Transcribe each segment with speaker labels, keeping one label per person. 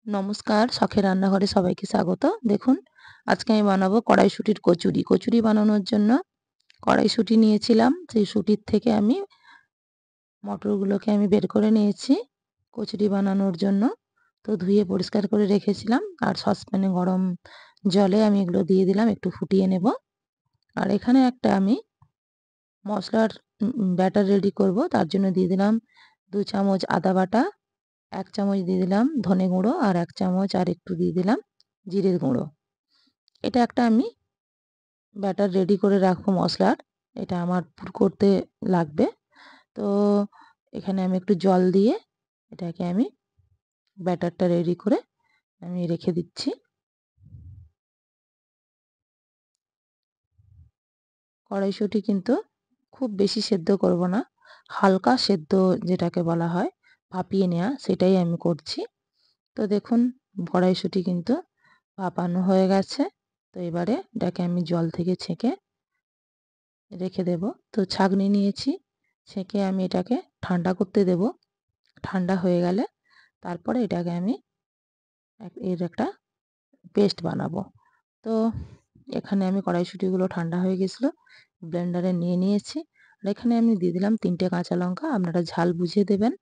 Speaker 1: নমস্কার, শখের রান্নাঘরে সবাইকে স্বাগত। দেখুন, আজকে আমি বানাবো কড়াইশুঁটির কচুরি। কচুরি বানানোর জন্য কড়াইশুঁটি নিয়েছিলাম। সেই শুঁটির থেকে আমি মটরগুলোকে আমি বের করে নিয়েছি কচুরি বানানোর জন্য। তো ধুয়ে পরিষ্কার করে রেখেছিলাম। আর সসপ্যানে গরম জলে আমি এগুলো দিয়ে দিলাম, একটু ফুটিয়ে নেব। আর এখানে একটা আমি মশলার ব্যাটার রেডি করব। তার জন্য দিয়ে দিলাম 2 চামচ আদা বাটা, 1 চামচ দিয়ে দিলাম ধনে গুঁড়ো, আর 1 চামচ আর একটু দিয়ে দিলাম জিরের গুঁড়ো। এটা একটা আমি ব্যাটার রেডি করে রাখবো মশলার। এটা আমার পুর করতে লাগবে। তো এখানে আমি একটু জল দিয়ে এটাকে আমি ব্যাটারটা রেডি করে আমি রেখে দিচ্ছি। কড়াইশুঁটি কিন্তু খুব বেশি সেদ্ধ করব না, হালকা সেদ্ধ যেটাকে বলা হয় ভাপিয়ে নেওয়া, সেটাই আমি করছি। তো দেখুন, কড়াইশুঁটি কিন্তু ভাপানো হয়ে গেছে। তো এবারে এটাকে আমি জল থেকে ছেঁকে রেখে দেব। তো ছাঁকনি নিয়েছি, ছেঁকে আমি এটাকে ঠান্ডা করতে দেব। ঠান্ডা হয়ে গেলে তারপরে এটাকে আমি এর একটা পেস্ট বানাবো। তো এখানে আমি কড়াইশুঁটিগুলো ঠান্ডা হয়ে গেছিলো, ব্লেন্ডারে নিয়ে নিয়েছি। আর এখানে আমি দিয়ে দিলাম 3টে কাঁচা লঙ্কা, আপনারা ঝাল বুঝে দেবেন।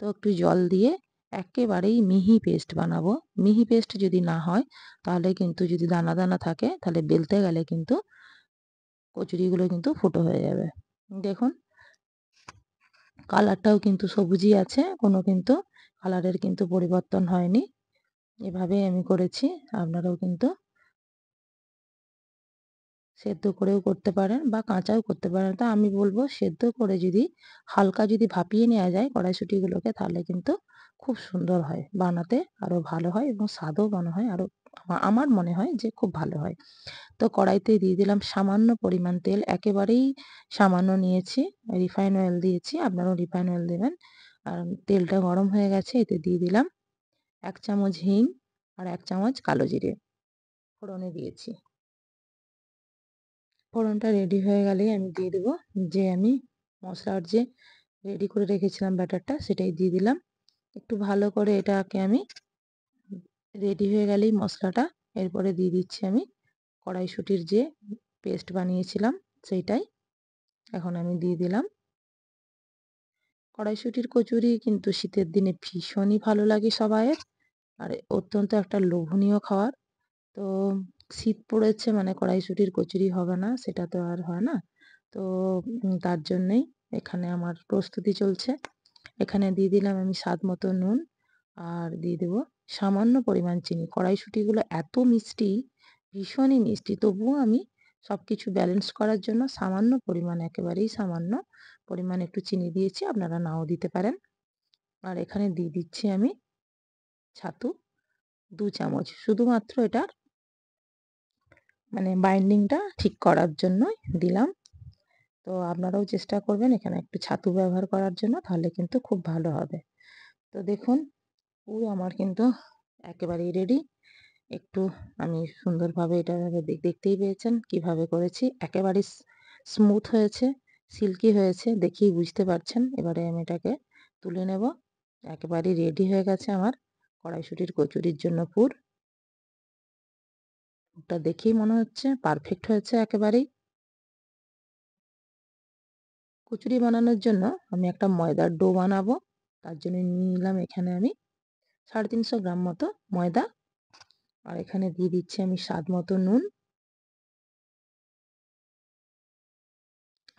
Speaker 1: তো একটু জল দিয়ে একেবারেই মিহি পেস্ট বানাবো। মিহি পেস্ট যদি না হয় তাহলে কিন্তু, যদি দানা দানা থাকে তাহলে বেলতে গেলে কিন্তু কচুরিগুলো কিন্তু ফুটো হয়ে যাবে। দেখুন, কালারটাও কিন্তু সবুজই আছে, কোনো কিন্তু কালারের কিন্তু পরিবর্তন হয়নি। এভাবেই আমি করেছি। আপনারাও কিন্তু সেদ্ধ করেও করতে পারেন বা কাঁচাও করতে পারেন। তা আমি বলবো সেদ্ধ করে যদি হালকা যদি ভাপিয়ে নেওয়া যায় কড়াইশুঁটিগুলোকে, তাহলে কিন্তু খুব সুন্দর হয়, বানাতে আরও ভালো হয় এবং স্বাদও মনে হয় আরও, আমার মনে হয় যে খুব ভালো হয়। তো কড়াইতে দিয়ে দিলাম সামান্য পরিমাণ তেল, একেবারেই সামান্য নিয়েছি। রিফাইন অয়েল দিয়েছি, আপনারাও রিফাইন অয়েল দেবেন। আর তেলটা গরম হয়ে গেছে, এতে দিয়ে দিলাম 1 চামচ হিং আর 1 চামচ কালো জিরে ফোড়নে দিয়েছি। ফোড়নটা রেডি হয়ে গেলেই আমি দিয়ে দেবো যে আমি মশলার যে রেডি করে রেখেছিলাম ব্যাটারটা, সেটাই দিয়ে দিলাম। একটু ভালো করে এটাকে আমি রেডি হয়ে গেলেই মশলাটা, এরপরে দিয়ে দিচ্ছি আমি কড়াইশুঁটির যে পেস্ট বানিয়েছিলাম সেইটাই এখন আমি দিয়ে দিলাম। কড়াইশুঁটির কচুরি কিন্তু শীতের দিনে ভীষণই ভালো লাগে সবাইয়ের, আর অত্যন্ত একটা লোভনীয় খাবার। তো শীত পড়েছে মানে কড়াইশুঁটির কচুরি হবে না, সেটা তো আর হয় না। তো তার জন্যেই এখানে আমার প্রস্তুতি চলছে। এখানে দিয়ে দিলাম আমি স্বাদ মতো নুন, আর দিয়ে দেবো সামান্য পরিমাণ চিনি। কড়াইশুঁটিগুলো এত মিষ্টি, ভীষণই মিষ্টি, তবুও আমি সব কিছু ব্যালেন্স করার জন্য সামান্য পরিমাণ, একেবারেই সামান্য পরিমাণ একটু চিনি দিয়েছি, আপনারা নাও দিতে পারেন। আর এখানে দিয়ে দিচ্ছি আমি ছাতু 2 চামচ, শুধুমাত্র এটার মানে বাইন্ডিংটা ঠিক করার জন্যই দিলাম। তো আপনারাও চেষ্টা করবেন এখানে একটু ছাতু ব্যবহার করার জন্য, তাহলে কিন্তু খুব ভালো হবে। তো দেখুন, পুর আমার কিন্তু একেবারেই রেডি। একটু আমি সুন্দরভাবে এটা দেখতেই পেয়েছেন কিভাবে করেছি, একেবারে স্মুথ হয়েছে, সিল্কি হয়েছে, দেখেই বুঝতে পারছেন। এবারে আমি এটাকে তুলে নেব। একেবারেই রেডি হয়ে গেছে আমার কড়াইশুঁটির কচুরির জন্য পুর। পুরটা দেখেই মনে হচ্ছে পারফেক্ট হয়েছে একেবারেই। কচুরি বানানোর জন্য আমি একটা ময়দার ডো বানাবো। তার জন্য নিয়ে নিলাম এখানে আমি 350 গ্রাম মতো ময়দা। আর এখানে দিয়ে দিচ্ছি আমি স্বাদ মতো নুন,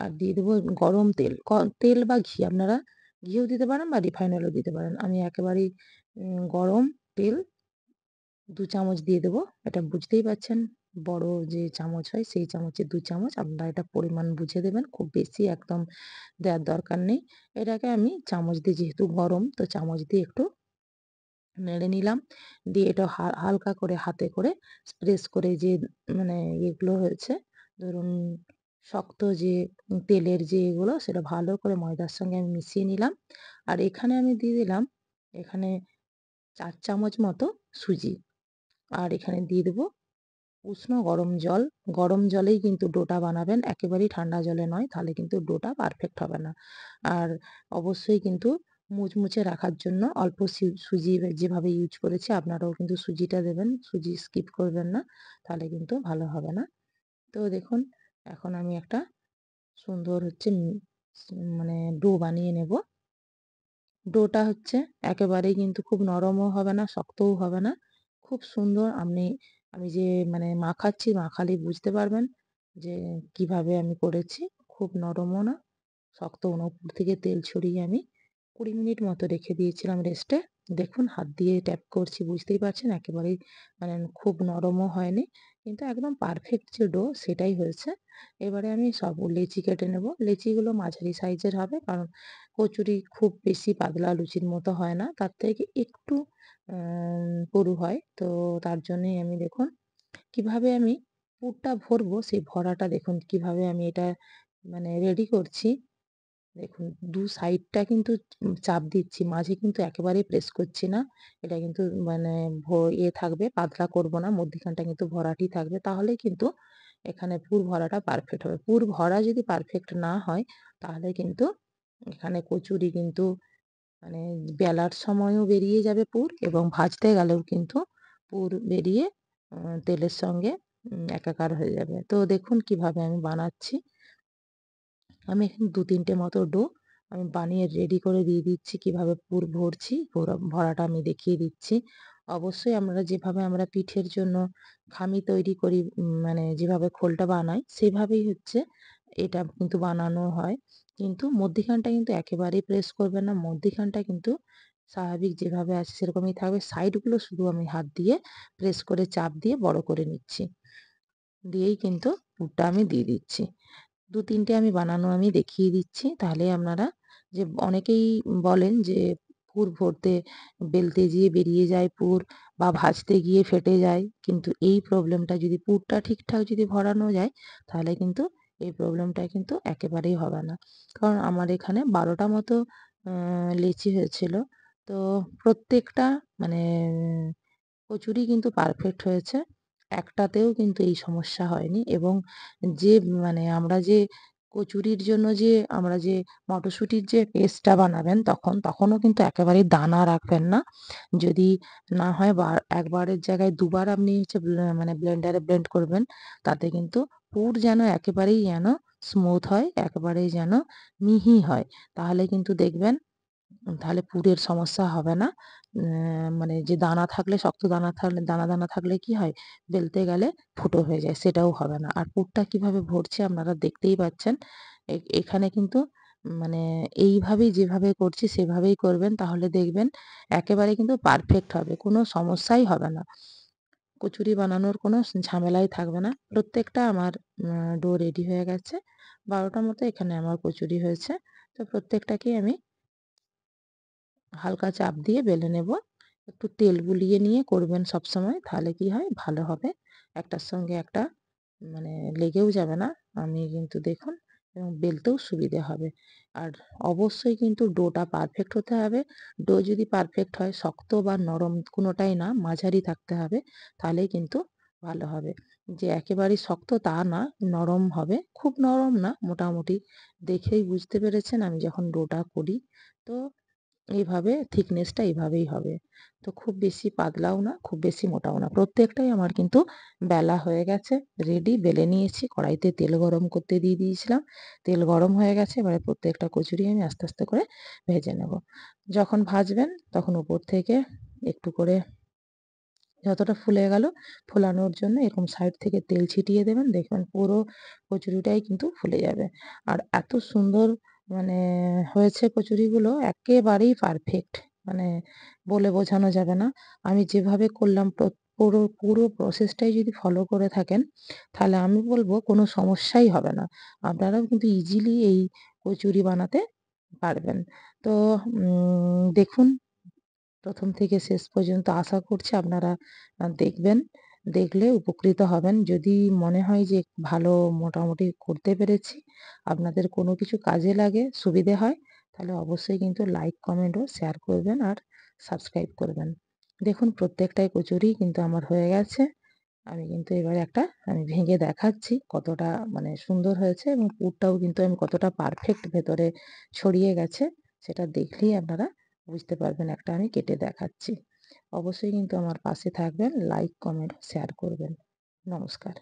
Speaker 1: আর দিয়ে দেবো গরম তেল। তেল বা ঘি, আপনারা ঘিও দিতে পারেন বা রিফাইন অয়েলও দিতে পারেন। আমি একেবারেই গরম তেল 2 চামচ দিয়ে দেবো। এটা বুঝতেই পারছেন, বড় যে চামচ হয় সেই চামচের 2 চামচ। আপনারা এটা পরিমাণ বুঝে দেবেন, খুব বেশি একদম দেওয়ার দরকার নেই। এটাকে আমি চামচ দিয়ে, যেহেতু গরম, তো চামচ দিয়ে একটু নেড়ে নিলাম। দিয়ে এটা হালকা করে হাতে করে প্রেস করে যে মানে ইয়েগুলো হয়েছে, ধরুন শক্ত যে তেলের যে এগুলো, সেটা ভালো করে ময়দার সঙ্গে আমি মিশিয়ে নিলাম। আর এখানে আমি দিয়ে দিলাম এখানে 4 চামচ মতো সুজি। আর এখানে দিয়ে দেবো উষ্ণ গরম জল। গরম জলেই কিন্তু ডোটা বানাবেন, একেবারেই ঠান্ডা জলে নয়, তাহলে কিন্তু ডোটা পারফেক্ট হবে না। আর অবশ্যই কিন্তু মুচমুচে রাখার জন্য অল্প সুজি যেভাবে ইউজ করেছি আপনারাও কিন্তু সুজিটা দেবেন। সুজি স্কিপ করবেন না। তাহলে কিন্তু ভালো হবে না। তো দেখুন এখন আমি একটা সুন্দর হচ্ছে মানে ডো বানিয়ে নেব। ডোটা হচ্ছে একেবারেই কিন্তু খুব নরমও হবে না, শক্তও হবে না। খুব সুন্দর আমি যে মানে মাখাচ্ছি, মাখালেই বুঝতে পারবেন যে কিভাবে আমি করেছি। খুব নরমও না, শক্তও না। উপর থেকে তেল ছড়িয়ে আমি ২০ মিনিট মতো রেখে দিয়েছিলাম রেস্টে। দেখুন হাত দিয়ে ট্যাপ করছি, বুঝতেই পারছেন একেবারেই মানে খুব নরমও হয়নি। কিন্তু একদম পারফেক্ট যে ডো সেটাই হয়েছে। এবারে আমি সব লেচি কেটে নেব। লেচিগুলো মাঝারি সাইজের হবে, কারণ কচুরি খুব বেশি পাতলা লুচির মতো হয় না। তার থেকে একটু পুরু হয়। তো তার জন্যেই আমি দেখুন কিভাবে আমি পুরটা ভরবো, সেই ভরাটা দেখুন কিভাবে আমি এটা মানে রেডি করছি। দেখুন ২ সাইডটা কিন্তু চাপ দিচ্ছি। মাঝে কিন্তু একেবারেই প্রেস করছি না। এটা কিন্তু মানে থাকবে, পাতলা করব না। মধ্যিখানটা কিন্তু ভরাটই থাকবে। তাহলেই কিন্তু এখানে পুর ভরাটা পারফেক্ট হবে। পুর ভরা যদি পারফেক্ট না হয়, তাহলে কিন্তু এখানে কচুরি কিন্তু মানে বেলার সময়ও বেরিয়ে যাবে পুর, এবং ভাজতে গেলেও কিন্তু পুর বেরিয়ে তেলের সঙ্গে একাকার হয়ে যাবে। তো দেখুন কিভাবে আমি বানাচ্ছি। আমি এখানে ২-৩ টে মতো ডো আমি বানিয়ে রেডি করে দিয়ে দিচ্ছি। কিভাবে পুর ভরছি, ভরাটা আমি দেখিয়ে দিচ্ছি। অবশ্যই যেভাবে আমরা পিঠের জন্য খামি তৈরি করি, মানে যেভাবে খোলটা বানাই সেভাবেই হচ্ছে এটা কিন্তু বানানো হয়। কিন্তু মধ্যিখানটা কিন্তু একেবারেই প্রেস করবেন না। মধ্যিখানটা কিন্তু স্বাভাবিক যেভাবে আছে সেরকমই থাকবে। সাইডগুলো শুধু আমি হাত দিয়ে প্রেস করে চাপ দিয়ে বড় করে নিচ্ছি। দিয়েই কিন্তু পুরটা আমি দিয়ে দিচ্ছি। ২-৩ টে আমি দেখিয়ে দিচ্ছি। তাহলে আপনারা যে অনেকেই বলেন যে পুর ভরতে বেলতে যেয়ে বেরিয়ে যায় পুর, বা ভাজতে গিয়ে ফেটে যায়। কিন্তু এই প্রবলেমটা যদি পুরটা ঠিকঠাক যদি ভরানো যায়, তাহলে কিন্তু এই প্রবলেমটা কিন্তু একেবারেই হবে না। কারণ আমার এখানে ১২ টা মতো লিচি হয়েছিল। তো প্রত্যেকটা মানে কচুরি কিন্তু পারফেক্ট হয়েছে। একটাতেও কিন্তু এই সমস্যা হয়নি, এবং যে মানে কচুরির জন্য আমরা যে মটরশুঁটির যে পেস্টটা বানাবেন তখনও কিন্তু একেবারেই দানা রাখবেন না। যদি না হয় একবারের জায়গায় দুবার আপনি হচ্ছে মানে ব্লেন্ডারে ব্লেন্ড করবেন। তাতে কিন্তু পুর যেন একেবারেই যেন স্মুথ হয়, একেবারেই যেন মিহি হয়। তাহলে কিন্তু দেখবেন তাহলে পুরের সমস্যা হবে না। মানে যে দানা থাকলে, শক্ত দানা থাকলে, দানা থাকলে কি হয়? বেলতে গেলে ফুটো হয়ে যায়, সেটাও হবে না। আর পুরটা কিভাবে ভরছি আপনারা দেখতেই পাচ্ছেন। এখানে কিন্তু মানে এইভাবেই যেভাবে করছি সেভাবেই করবেন, তাহলে দেখবেন একেবারে কিন্তু পারফেক্ট হবে। কোনো সমস্যাই হবে না। কচুরি বানানোর কোনো ঝামেলাই থাকবে না। প্রত্যেকটা আমার ডো রেডি হয়ে গেছে। ১২ টার মতো এখানে আমার কচুরি হয়েছে। তো প্রত্যেকটাকেই আমি হালকা চাপ দিয়ে বেলে নেব। একটু তেল বুলিয়ে নিয়ে করবেন সবসময়, তাহলে কি হয় ভালো হবে। একটার সঙ্গে একটা মানে লেগেও যাবে না। আমি কিন্তু দেখুন, এবং বেলতেও সুবিধে হবে। আর অবশ্যই কিন্তু ডোটা পারফেক্ট হতে হবে। ডো যদি পারফেক্ট হয়, শক্ত বা নরম কোনোটাই না, মাঝারি থাকতে হবে। তাহলেই কিন্তু ভালো হবে। যে একেবারেই শক্ত তা না, নরম হবে। খুব নরম না, মোটামুটি। দেখেই বুঝতে পেরেছেন আমি যখন ডোটা করি। তো এইভাবে থিকনেসটা এভাবেই হবে। তো খুব বেশি পাতলাও না, খুব বেশি মোটাও না। প্রত্যেকটাই আমার কিন্তু বেলা হয়ে গেছে। রেডি, বেলে নিয়েছি। কড়াইতে তেল গরম করতে দিয়ে দিয়েছিলাম। তেল গরম হয়ে গেছে। এবারে প্রত্যেকটা কচুরি আমি আস্তে, আস্তে করে ভেজে নেব। যখন ভাজবেন তখন উপর থেকে একটু করে যতটা ফুলে গেল, ফোলানোর জন্য এরকম সাইড থেকে তেল ছিটিয়ে দেবেন। দেখবেন পুরো কচুরিটাই কিন্তু ফুলে যাবে। আর এত সুন্দর মানে হয়েছে কচুরিগুলো, একেবারেই পারফেক্ট। মানে বলে বোঝানো যাবে না। আমি যেভাবে করলাম পুরো প্রসেসটাই যদি ফলো করে থাকেন, তাহলে আমি বলব কোনো সমস্যাই হবে না। আপনারাও কিন্তু ইজিলি এই কচুরি বানাতে পারবেন। তো দেখুন ১ম থেকে শেষ পর্যন্ত আশা করছি আপনারা দেখবেন। দেখলে উপকৃত হবেন। যদি মনে হয় যে ভালো মোটামুটি করতে পেরেছি, আপনাদের কোনো কিছু কাজে লাগে, সুবিধে হয়, তাহলে অবশ্যই কিন্তু লাইক, কমেন্ট ও শেয়ার করবেন, আর সাবস্ক্রাইব করবেন। দেখুন প্রত্যেকটাই কচুরি কিন্তু আমার হয়ে গেছে। আমি কিন্তু এবারে আমি ভেঙে দেখাচ্ছি কতটা মানে সুন্দর হয়েছে, এবং পুরটাও কিন্তু আমি কতটা পারফেক্ট ভেতরে ছড়িয়ে গেছে সেটা দেখলেই আপনারা বুঝতে পারবেন। একটা আমি কেটে দেখাচ্ছি। অবশ্যই কিন্তু আমার পাশে থাকবেন, লাইক, কমেন্ট, শেয়ার করবেন। নমস্কার।